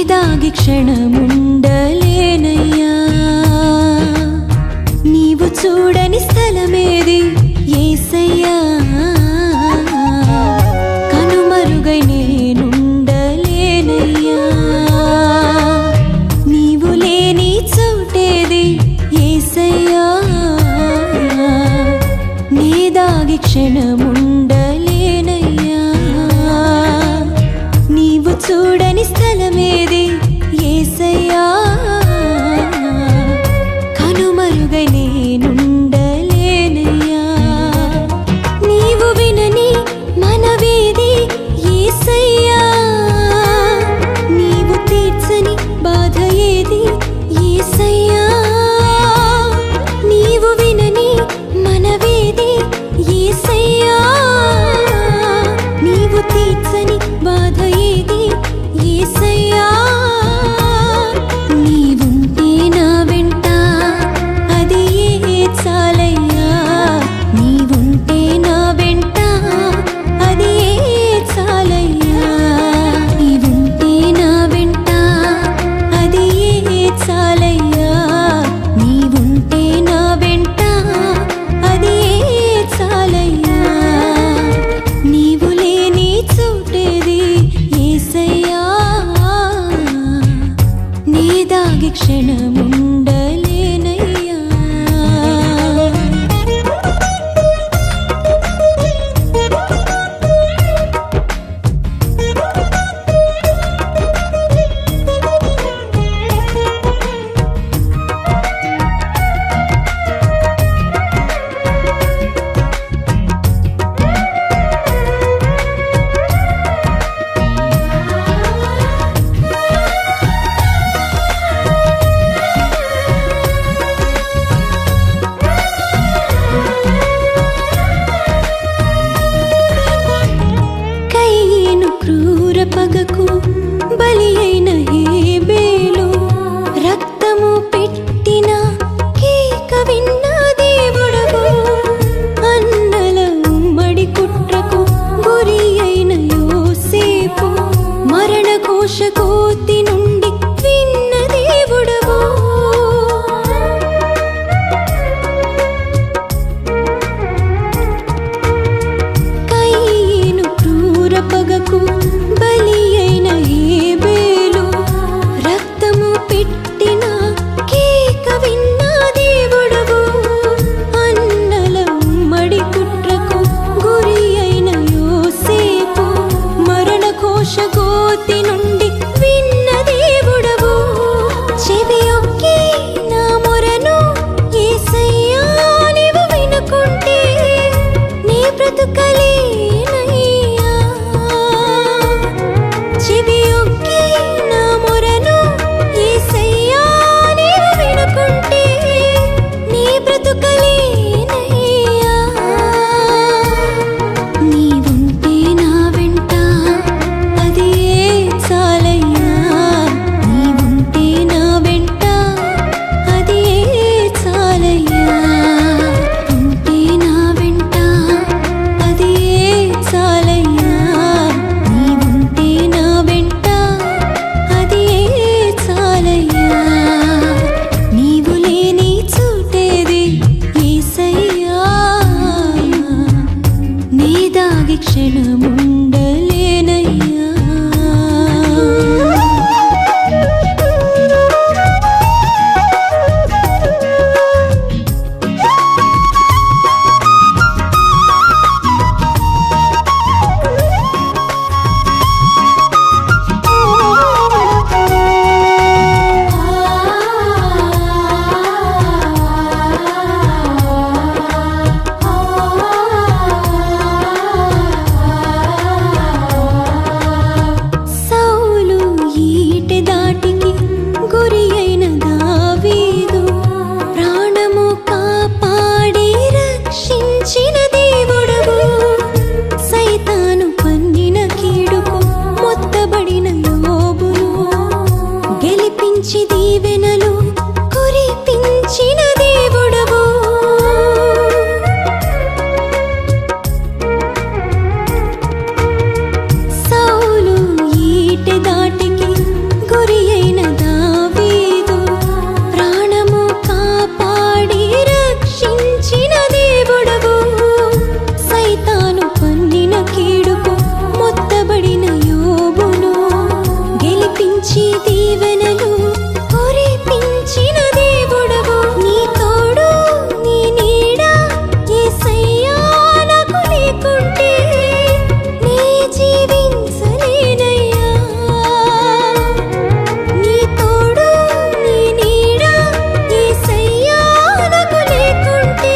దాగి క్షణముండలేనయ్యా నీవు చూడని స్థలమేది యేసయ్యా కనుమరుగై నేనుండలేనయ్యా నీవు లేని చోటేది యేసయ్యా నీ దాగి క్షణముండలేనయ్యా నీవు చూడని స్థలమేది యేసయ్యా కనుమరుగై నేనుండలేనయ్యా నీవు వినని మనవేది యేసయ్యా నీవు తీర్చని బాధ ఏది యేసయ్యా నీవు వినని మనవేది యేసయ్యా నీవు తీర్చని బాధ ఏది యేసయ్యా నుంచి దీవెనలు కురిపించిన దేవుడవు. నీ తోడు నీ నీడ యేసయ్యా నాకు లేకుంటే నీ జీవించలేనయ్యా. నీ తోడు నీ నీడ యేసయ్యా నాకు లేకుంటే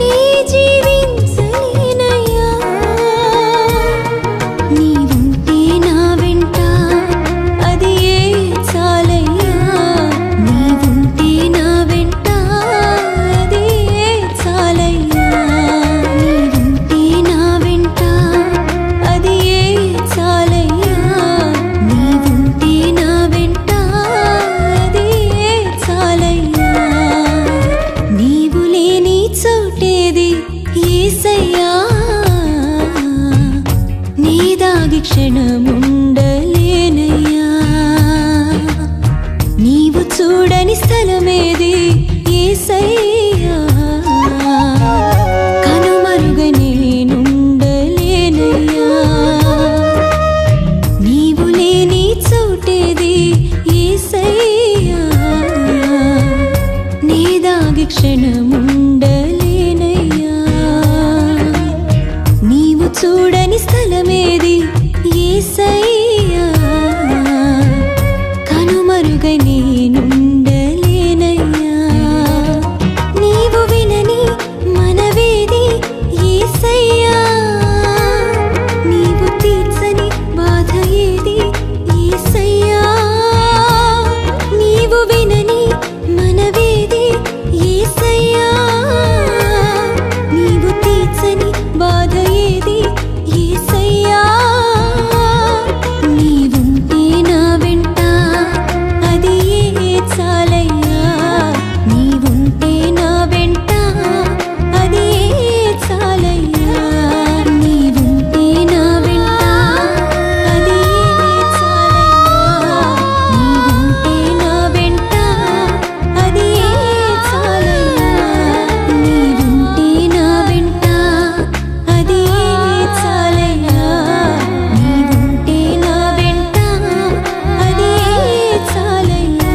నీ జీవించలేనయ్యా. నీవుంటే నా వెంట అది ఏ చాలయ్యా. నీవుంటే నా వెంట అది ఏ చాలయ్యా. నీవుంటే నా వెంట అది ఏ చాలయ్యా. నీవుంటే నా వెంట అది ఏ చాలయ్యా. నీవు లేని చోటేది యేసయ్యా. నీ దాగి క్షణముండలేనయ్యా. నీవు చూడని స్థలమేది యేసయ్యా. కనుమరుగ నేనుండలేనయ్యా. నీవు లేని చోటేది యేసయ్యా. నీ దాగి క్షణముండలేనయ్యా. నీవు చూడని స్థలమేది యేసయ్యా. కనుమరుగ నేనుండలేనయ్యా. నీవు వినని మనవేది యేసయ్యా. నీవు తీర్చని బాధ ఏది యేసయ్యా. నీవు వినని మనవేది యేసయ్యా. నీవు తీర్చని బాధ ఏది యేసయ్యా. నీవుంటే నా వెంట అది ఏ చాలయ్యా. నీవుంటే నా వెంట అది ఏ చాలయ్యా. నీవుంటే నా వెంట అది ఏ చాలయ్యా. నీవుంటే నా వెంట అది ఏ చాలయ్యా. నీవుంటే నా వెంట అది ఏ చాలయ్యా. నీవుంటే నా వెంట అది ఏ చాలయ్యా.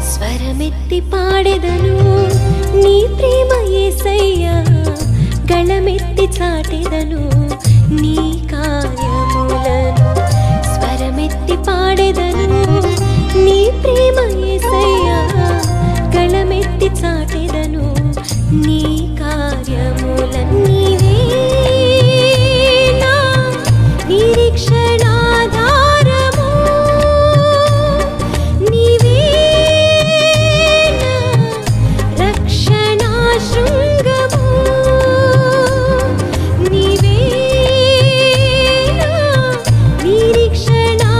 స్వరమెత్తి పాడెదను నీ ప్రేమ యేసయ్యా. గళమెత్తి చాటెదను నీ కార్యములను. స్వరమెత్తి పాడెదను నీ ప్రేమ యేసయ్యా. గళమెత్తి చాటెదను నీ కార్యములను. నీవే నా నిరీక్షణాధారము. నీవే నా రక్షణా శృంగము. నీవే నా నిరీక్షణాధారము.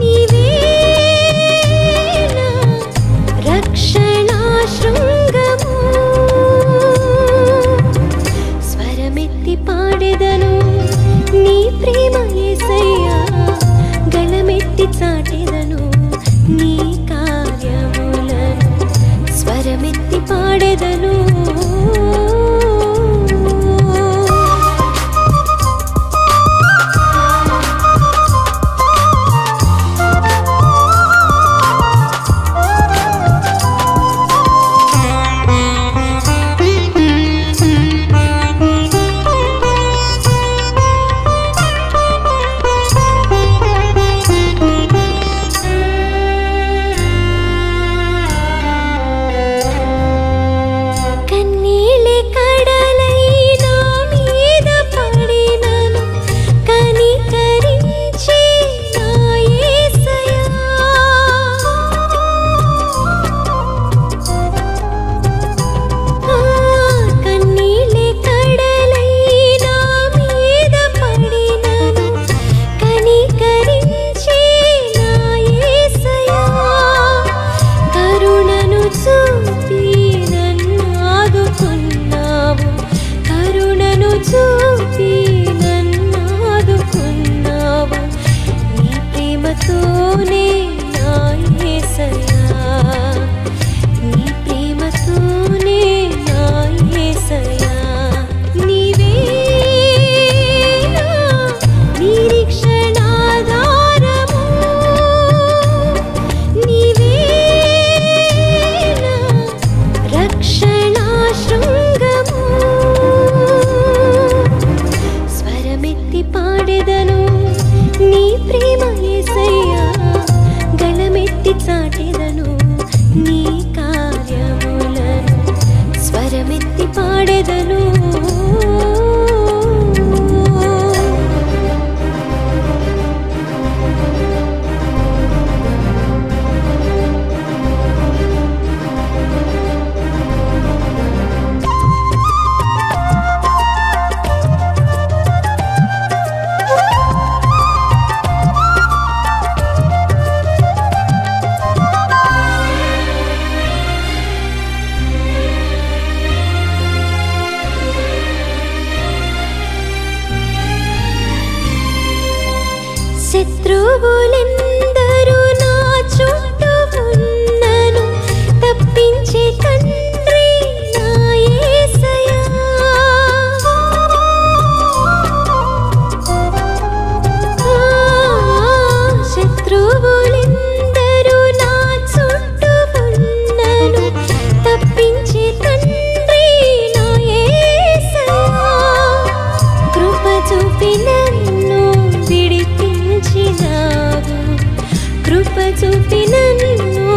నీవే నా రక్షణా శృంగము. నీ కార్యములను స్వరమెత్తి పాడెదను. శత్రువులెందరూ నా చుట్టూ ఉన్నను తప్పించే తండ్రి నా యేసయ్యా. శత్రువులెందరూ నా చుట్టూ ఉన్నను తప్పించే తండ్రి నా యేసయ్యా. కృప చూపి నన్ను విడిపించినావు, కృప చూపి నన్ను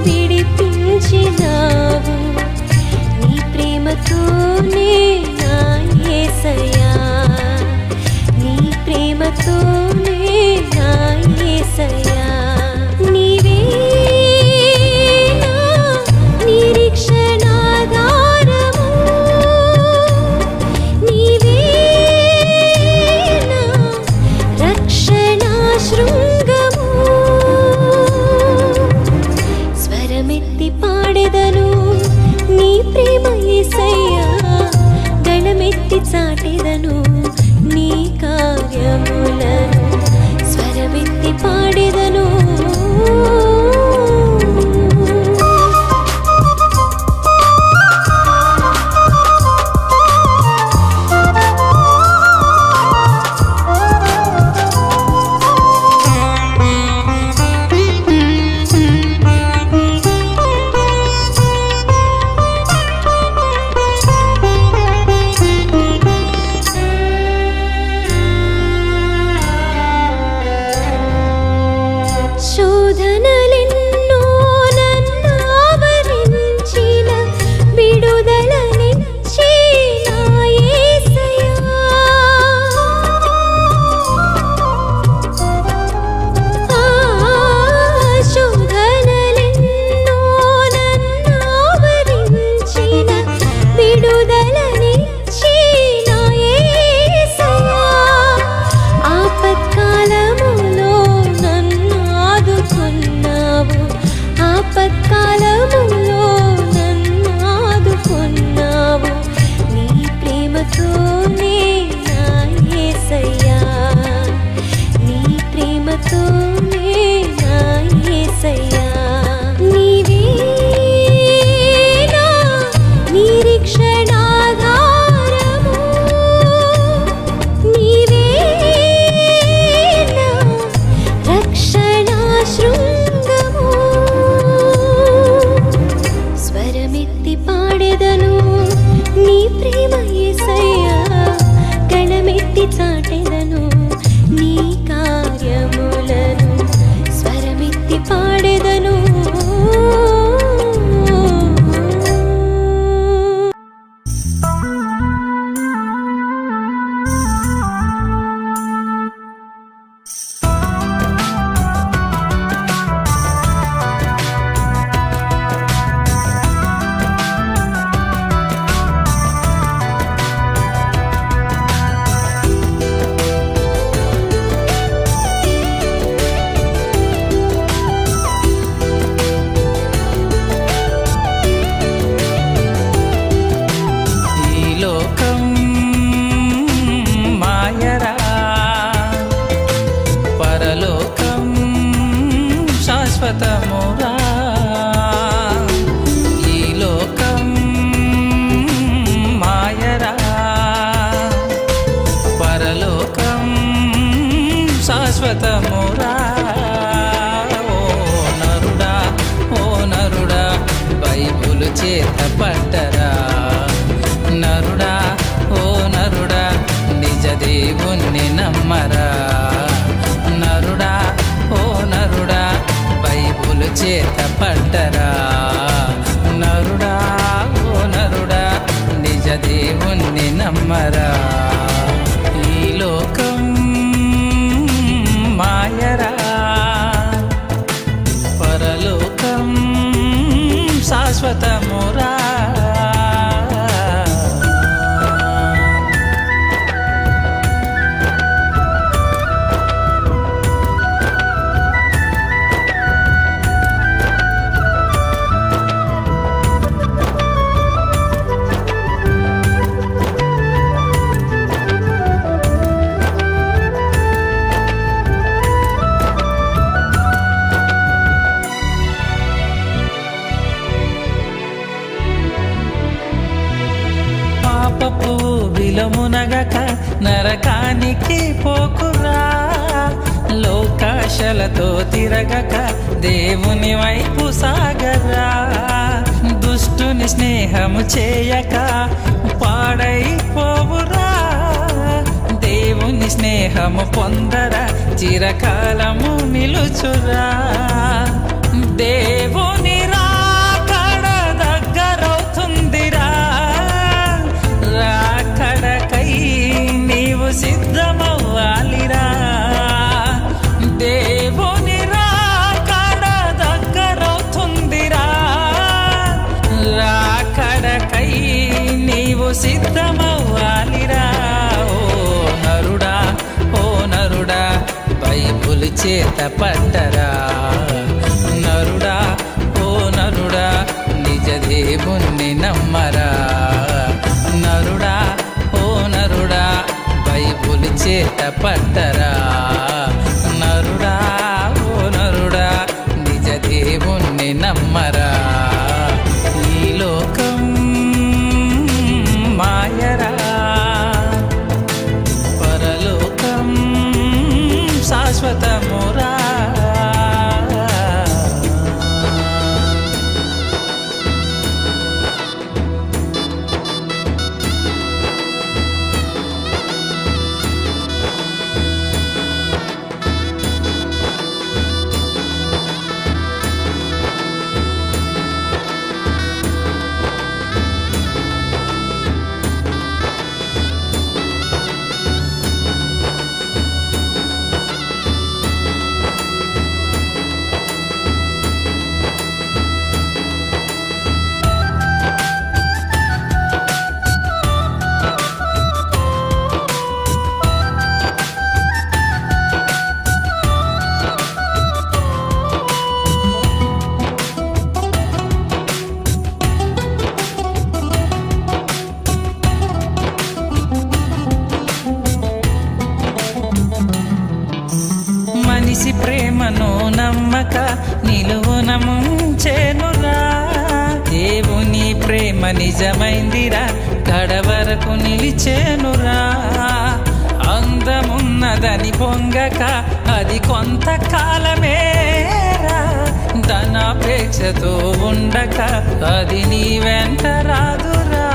విడిపించినావు. నీ ప్రేమతోనే నా యేసయ్యా, నీ ప్రేమతోనే నా యేసయ్యా. నీవే నా నిరీక్షణాధారము, నీవే నా రక్షణా శృంగము. స్వరమెత్తి పాడెదను నీ ప్రేమ యేసయ్యా, గళమెత్తి చాటెదను నీ కార్యములను స్వరమెత్తి పాడెదను. శోధనలెన్నో నన్ను ఆవరించిన విడుదలనిచ్చే నా యేసయ్యా. శోధనలెన్నో నన్ను ఆవరించిన విడుదలనిచ్చే నా యేసయ్యా. ఆపత్కాలములో నన్ను ఆదుకున్నావు, ఆపత్కాలములో నన్ను ఆదుకున్నావు. నీ ప్రేమతోనే నా యేసయ్యా, నీ ప్రేమతోనే నా యేసయ్యా. నీవే నా నిరీక్షణాధారము, నీవే నా రక్షణా శృంగము. స్వరమెత్తి పాడెదను నీ ప్రేమ యేసయ్యా, గళమెత్తి చాటెదను నీ కార్యములను స్వరమెత్తి పాడెదను. శాశ్వతమురా ఈ లోకం మాయరా, పరలోకం శాశ్వతమురా. ఓ నరుడా బైబులు చేత పట్టరా, నరుడా ఓ నరుడా నిజ దేవుణ్ణి నమ్మరా. నరుడా ఓ నరుడా బైబులు చేత పట్టరా. శాశ్వతమురా. పాపపు విలమునగక నరకానికి పోకురా, లోకాశలతో తిరగక దేవుని వైపు సాగరా. దుష్టుని స్నేహము చేయక పాడైపోవురా, దేవుని స్నేహము పొందరా చిరకాలము నిలుచురా. దేవుని రాకడ దగ్గరవుతుందిరా, రాకడకై నీవు సిద్ధమవ్వాలిరా. దేవుని రాకడ దగ్గరవుతుందిరా, రాకడకై నీవు సిద్ధమవ్వాలిరా. ఓ నరుడా, ఓ నరుడా, బైబుల్ చేత పట్టరా. నరుడా, ఓ నరుడా, నిజ దేవుణ్ణి నమ్మరా. నరుడా, ఓ నరుడా, బైబుల్ చేత పట్టరా. నరుడా, ఓ నరుడా, నిజ దేవుణ్ణి నమ్మరా. ఈ లోకం మాయరా, పరలోకం శాశ్వతమురా. మనిషి ప్రేమను నమ్మక నిలువున ముంచెనురా, దేవుని ప్రేమ నిజమైందిరా, కడవరకు నిలిచేనురా. అందమున్నదని పొంగక అది కొంతకాలమేరా, ధనాపేక్షతో ఉండక అది నీ వెంట రాదురా.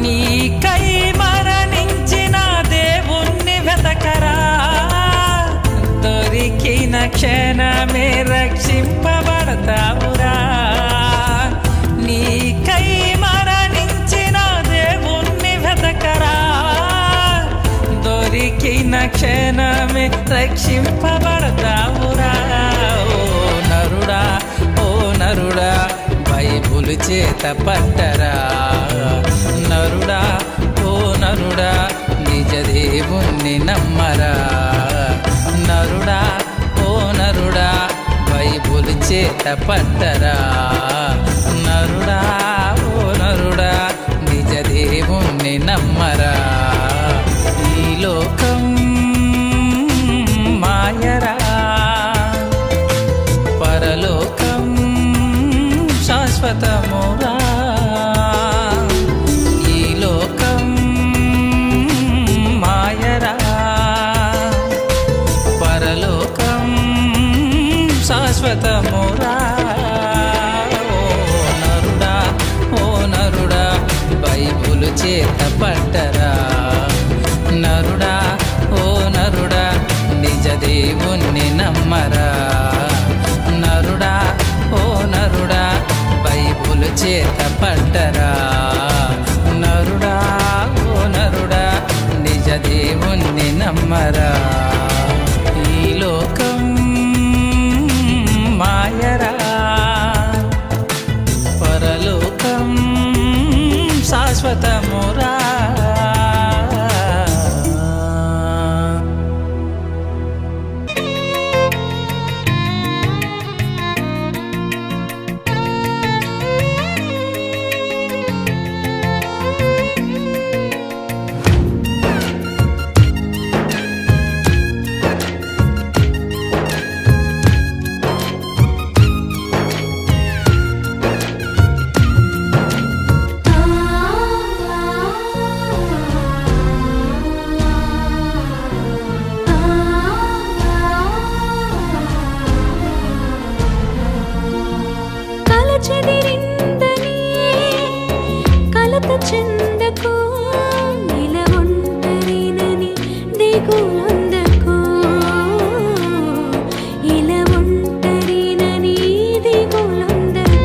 నీకై మరణించిన దేవుణ్ణి వెతకరా, దొరికిన క్షణమే రక్షింపబడతావురా. నీకై మరణించిన దేవుణ్ణి వెతకరా, దొరికిన క్షణమే రక్షింపబడతావురా. ఓ నరుడా, ఓ నరుడా, బైబుల్ చేత పట్టరా. నరుడా, ఓ నరుడా, నిజ దేవుణ్ణి నమ్మరా. నరుడా, ఓ నరుడా, బైబుల్ చేత పట్టరా. నరుడా, ఓ నరుడా, నిజ దేవుణ్ణి నమ్మరా. ఈ లోకం మాయరా, పరలోకం శాశ్వతమురా. ఈ లోకం మాయరా, పరలోకం శాశ్వతమురా. ఓ నరుడా, ఓ నరుడా, బైబుల్ చేత పట్టరా. నరుడా, ఓ నరుడా, నిజ దేవుణ్ణి నమ్మరా. నరుడా, ఓ నరుడా, బైబుల్ చేత పట్టరా. నరుడా, ఓ నరుడా, నిజ దేవుణ్ణి నమ్మరా. ఈ లోకం మాయరా, చెదిరిందని కలత చెందకు, ఇలా ఒంటరినని దిగులొందకు, ఇలా ఒంటరినని దిగులొందకు.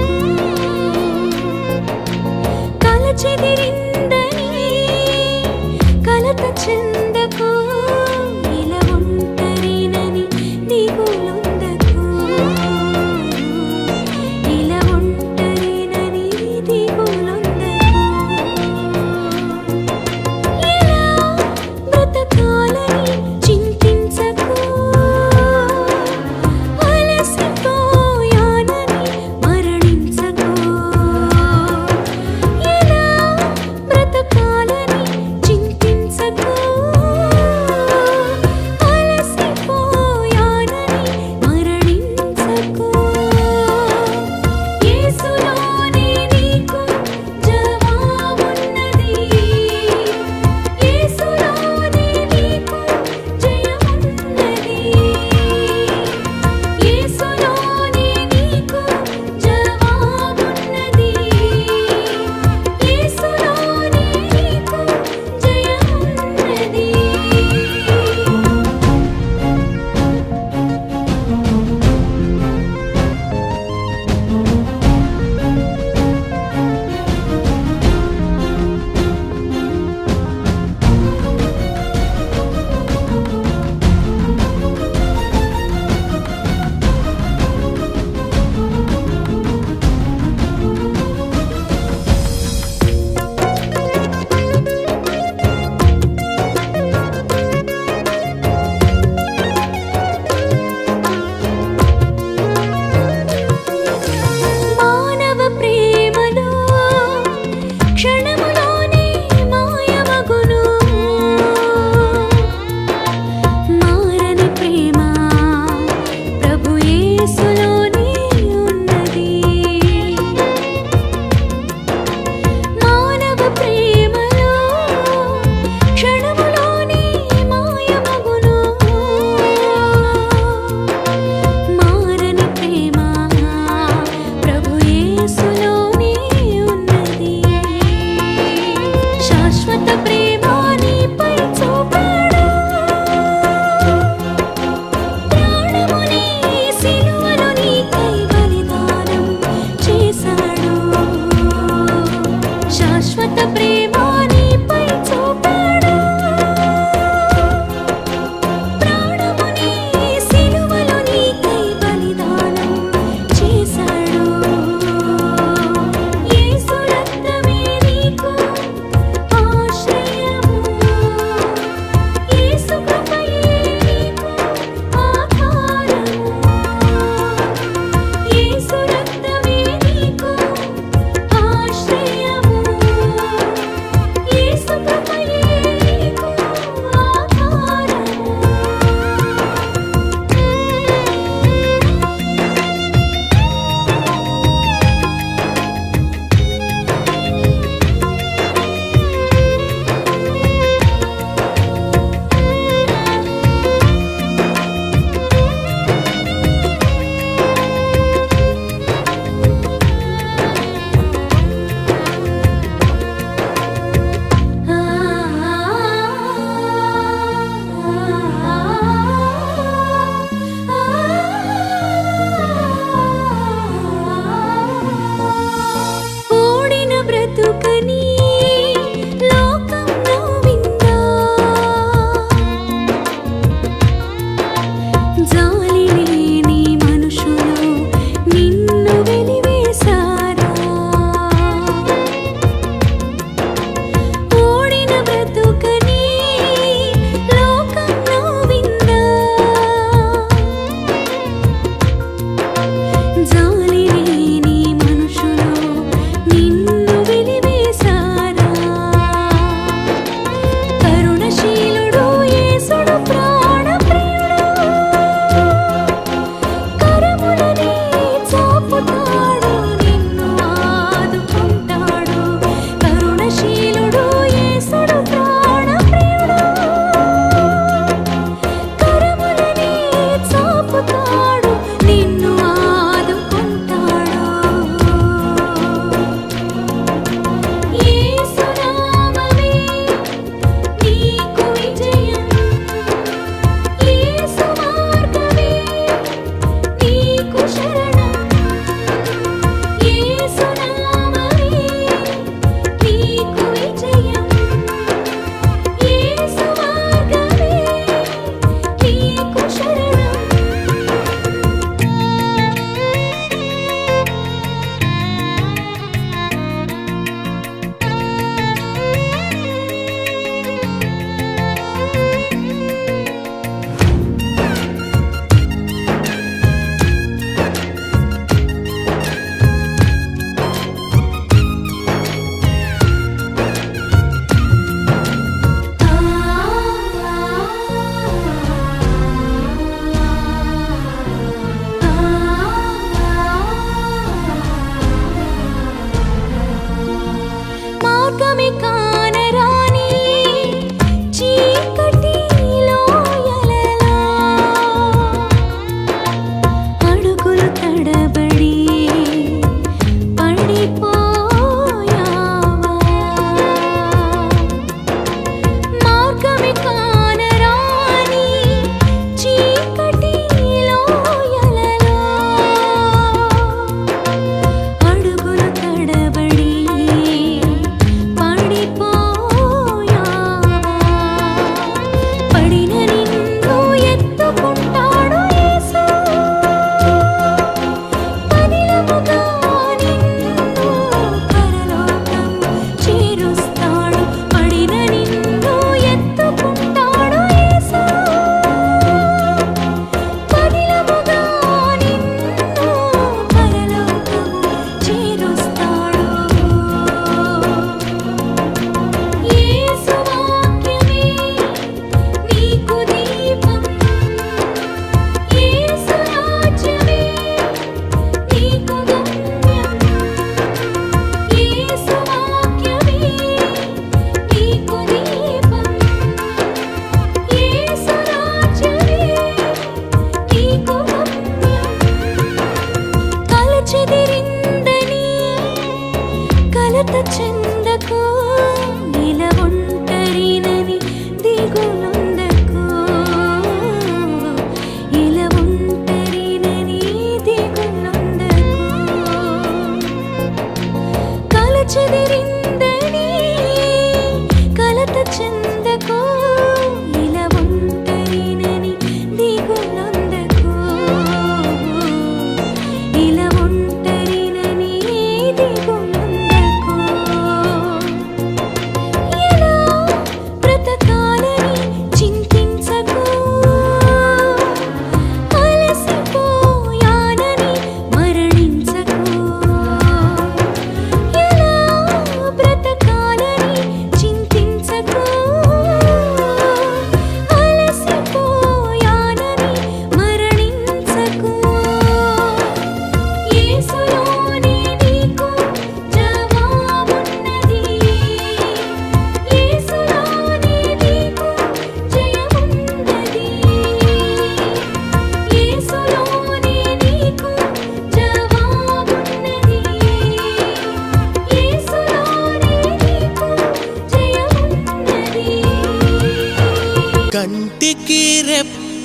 కల చెదిరిందని కలత చెందకు, ఇలా ఒంటరినని దిగులొందకు, ఇలా ఒంటరినని దిగులొందకు. ఎలా బ్రతకాలని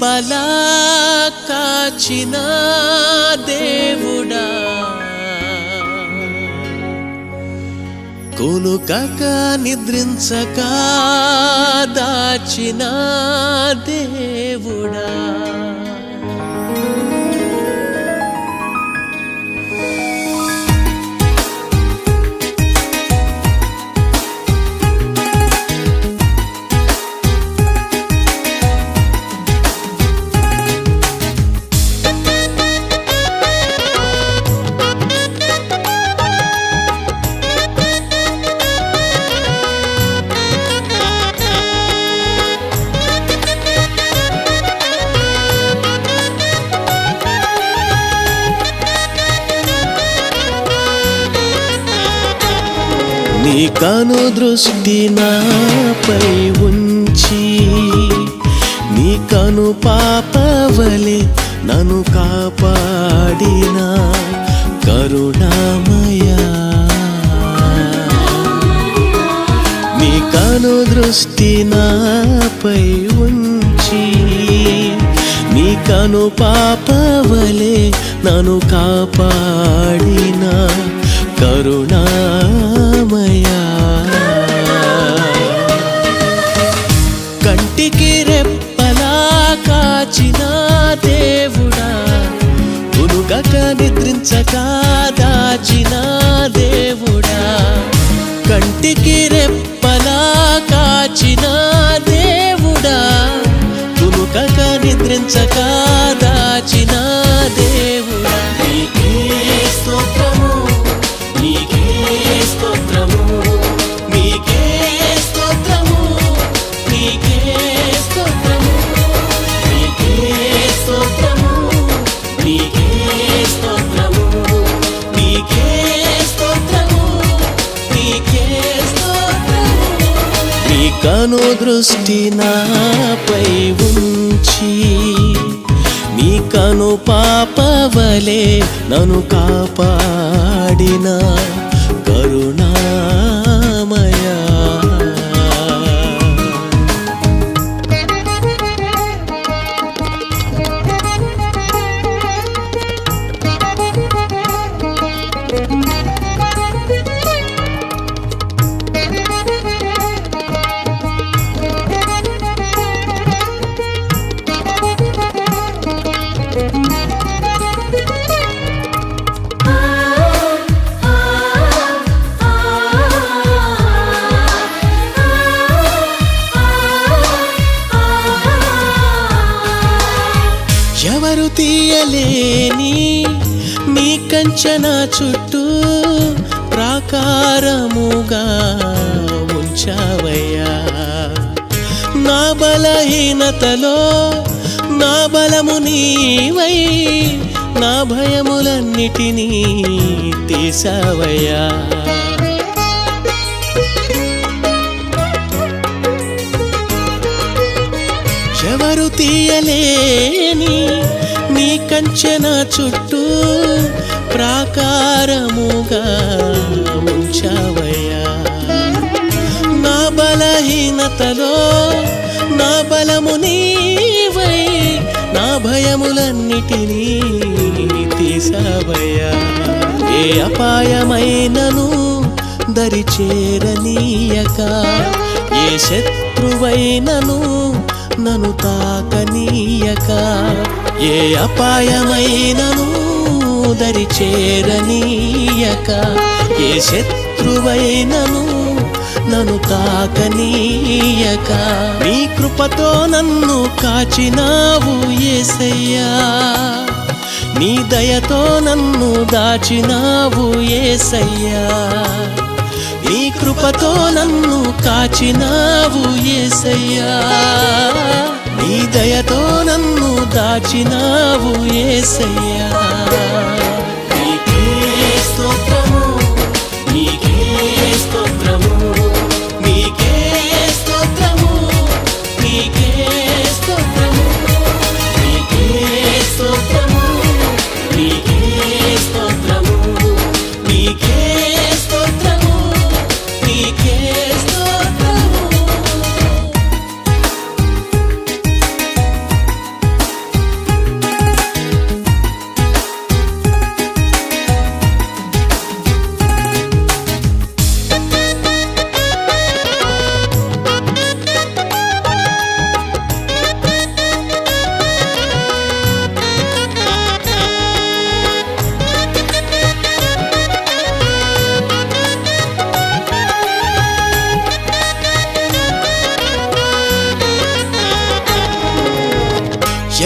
రెప్పలా కాచిన దేవుడా, కొలుకక నిద్రించక దాచిన దేవుడా, నీ కను దృష్టి నాపై ఉంచి, నీ కను పాపవలె నన్ను కాపాడిన కరుణామయా, నీ కను దృష్టి నాపై ఉంచి, నీ కను పాపవలె నన్ను కాపాడిన కరుణామయా, కంటికి రెప్పలా కాచిన దేవుడా, కొలుకక నిద్రించక దాచిన దేవుడా, కంటికి రెప్పలా కాచిన దేవుడా, కొలుకక నిద్రించక దాచిన దేవుడా, నీకే స్తోత్రము, నీకే స్తోత్రము, నీకే స్తోత్రము, నీకే స్తోత్రము, నీకే స్తోత్రము, నీకే స్తోత్రము, నీకే స్తోత్రము, నీకే స్తోత్రము. నీ కను దృష్టి నాపై ఉంచి, నీ కను పాపవలె నన్ను కాపాడిన కరుణామయా, ఎవరు తీయలేని నీ కంచన చుట్టూ ప్రాకారముగా ఉంచావయ్యా, నా బలహీనతలో నా బలము నీవై నా భయములన్నిటినీ తీసావయ్యా, ఎవరు తీయలేని నీ కంచెన చుట్టూ ప్రాకారముగా ఉంచావయ్యా, నా బలహీనతలో నా బలము నీవై నా భయములన్నిటినీ తీసావయ్యా, ఏ అపాయమైనను దరి చేరనీయక, ఏ శత్రువైనను నన్ను తాకనీయక, ఏ అపాయమైనను దరి చేరనీయక, ఏ శత్రువైనను నన్ను తాకనీయక, నీ కృపతో నన్ను కాచినావు యేసయ్యా, నీ దయతో నన్ను దాచినావు యేసయ్యా, నీ కృపతో నన్ను కాచినావు యేసయ్యా, నీ దయతో నన్ను దాచినావు యేసయ్యా, నీకే స్తోత్రము, నీకే స్తోత్రము, నీకే స్తోత్రము, నీకే స్తోత్రము, నీకే స్తోత్రము, నీకే స్తోత్రము, నీకే స్తోత్రము, నీకే స్తోత్రము.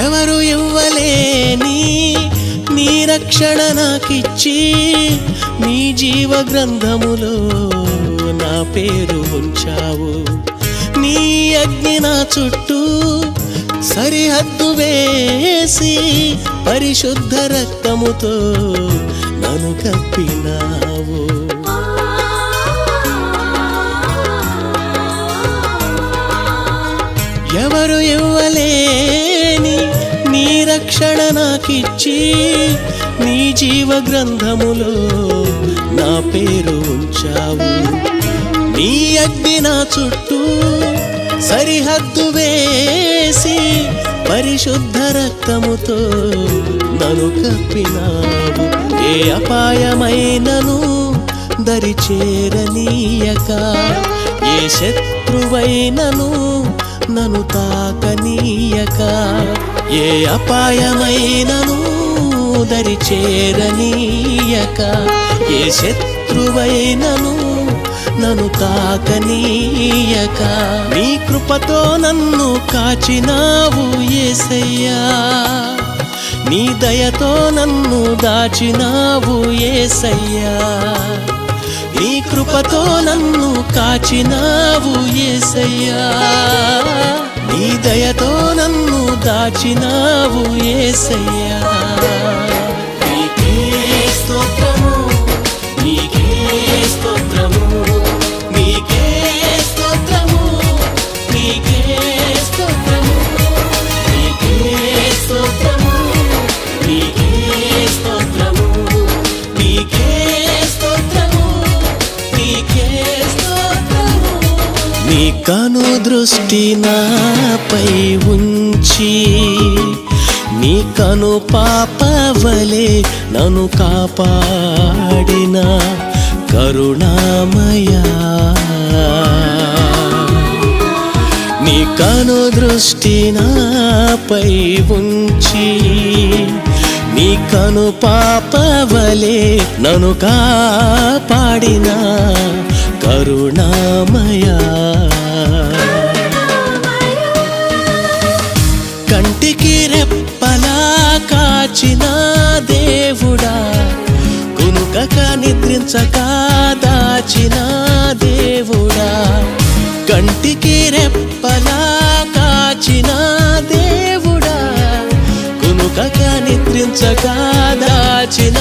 ఎవరు ఇవ్వలేని నీ రక్షణ నాకిచ్చి నీ జీవ గ్రంథములో నా పేరు ఉంచావు. నీ అగ్ని నా చుట్టూ సరిహద్దు వేసి పరిశుద్ధ రక్తముతో నన్ను కప్పినావు. ఎవరు ఇవ్వలేని నీ రక్షణ నాకిచ్చి నీ జీవ గ్రంథములో నా పేరు ఉంచావు. నీ అగ్ని నా చుట్టూ సరిహద్దు వేసి పరిశుద్ధ రక్తముతో నన్ను కప్పినావు. ఏ అపాయమైనను దరి చేరనీయక, ఏ శత్రువైనను నన్ను తాకనీయక, ఏ అపాయమైనను దరి చేరనీయక, ఏ శత్రువైనను నన్ను తాకనీయక. నీ కృపతో నన్ను కాచినావు యేసయ్యా, నీ దయతో నన్ను దాచినావు యేసయ్యా. నీ కృపతో నన్ను కాచినావు యేసయ్యా, నీ దయతో నన్ను దాచినావు యేసయ్యా. నీకే స్తోత్రము, నీకే స్తోత్రము, నీకే స్తోత్రము, నీకే స్తోత్రము, నీకే స్తోత్రము, నీకే స్తోత్రము, నీకే స్తోత్రము, నీకే స్తోత్రము. నీ కను దృష్టి నాపై ఉంచి నీ కను పాపవలే నన్ను కాపాడిన కరుణామయా. నీ కను దృష్టి నాపై ఉంచి నీ కను పాపవలే నన్ను కాపాడిన కరుణామయా. కంటికి రెప్పలా కాచిన దేవుడా, కునుకక నిద్రించక దాచిన దేవుడా, కంటికి రెప్పలా కాచిన దేవుడా, కునుకక నిద్రించక దాచిన